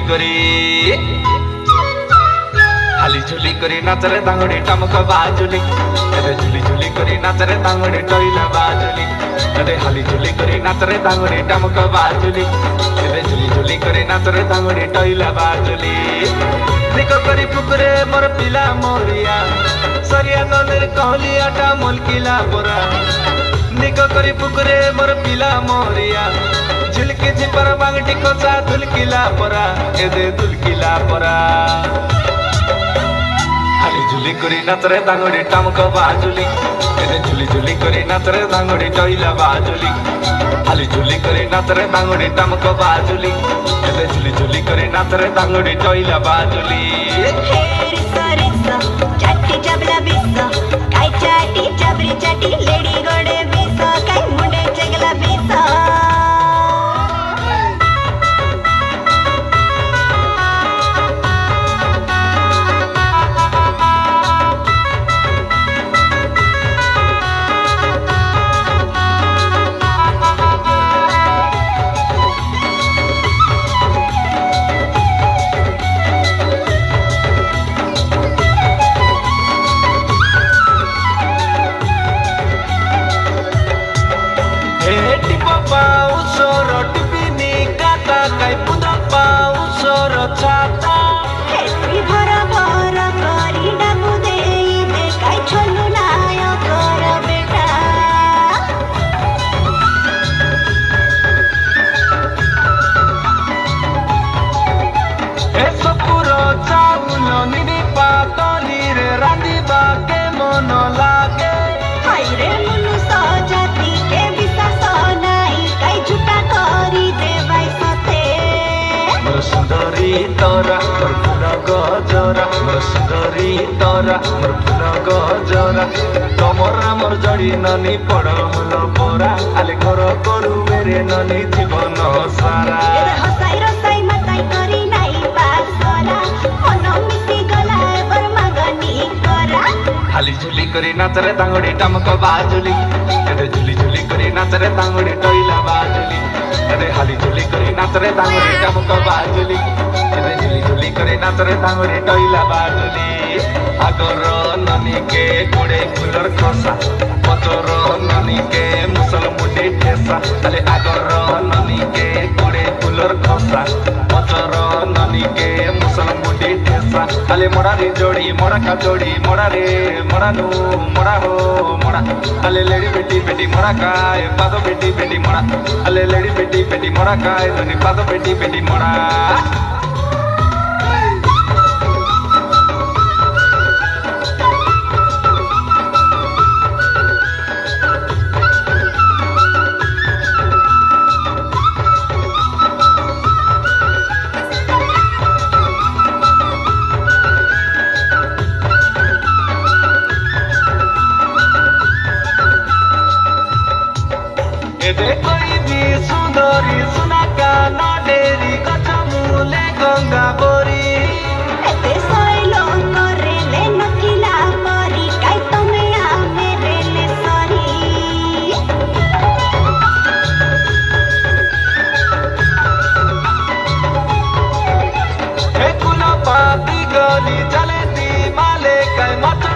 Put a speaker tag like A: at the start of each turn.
A: करी हाली झुली करी नाचरे दांगड़ी टमक बाजुली अरे झुली झुली करी नाचरे दांगड़ी टोइला बाजुली अरे हाली झुली करी नाचरे दांगड़ी टमक बाजुली अरे झुली झुली करी नाचरे दांगड़ी टोइला बाजुली निको करी पुकरे मोर पिला मोरिया सरिया नलेर कहलियाटा मुलकिला पोरा निको करी पुकरे मोर पिला मोरिया झुलकी झिपर बांगटी कोचा धुलकिला पोरा एदे धुलकिला पोरा हाली झुली करी नाचरे दांगड़ी टमक बाजुली एदे झुली झुली करी नाचरे दांगड़ी टोइला बाजुली हाली झुली करी नाचरे दांगड़ी टमक बाजुली एदे झुली झुली करी नाचरे दांगड़ी टोइला बाजुली
B: चाटी जबला बिसा काय चाटी जबरी चाटी लेडी गोडे बिसा काय मुंडे चगला बिसा
A: तोरा मोर फूल गजरा मोर सुंदरी तोरा मोर फूल गजरा तमरा मोर जड़ी ननी पड़ मुल पोरा आले घर करू मेरे ननी जीवन सारा
B: हसाई रसाई मताई करी नाई पास करा मन मिसी गला बर मगनी करा
A: हाली झुली करी नाचरे दांगड़ी टमक बाजुली एदे झुली झुली करी नाचरे दांगड़ी टोइला बाजुली अरे हाली झुली करी नाचरे दांगड़ी टमक बाजुली एदे झुली झुली करी नाचरे दांगड़ी टोइला बाजुली आगर ननी के गुड़े फुलर खसा पचर ननी के मुसल मुंडी ठेसा अरे आगर ननी के गुड़े फुलर खसा पचर ननी के मुसल मुंडी ठेसा अले मोड़ा रे जोड़ी मोड़ा का जोड़ी मोड़ा रे मोड़ा नु मोड़ा हो मोड़ा अले लेडी बेटी बेटी मोड़ा काय पादो बेटी बेटी मोड़ा अले लेडी बेटी बेटी मोड़ा काय धनी पादो बेटी बेटी मोड़ा एदे कोई भी सुंदरी सुनाका नडेरी कचमूले गंगा बोरी
B: एते सोइलो करेले नकिला परी काय तमे आमे रेले सरी
A: ए कुला पाती गली चले दी माले काय मत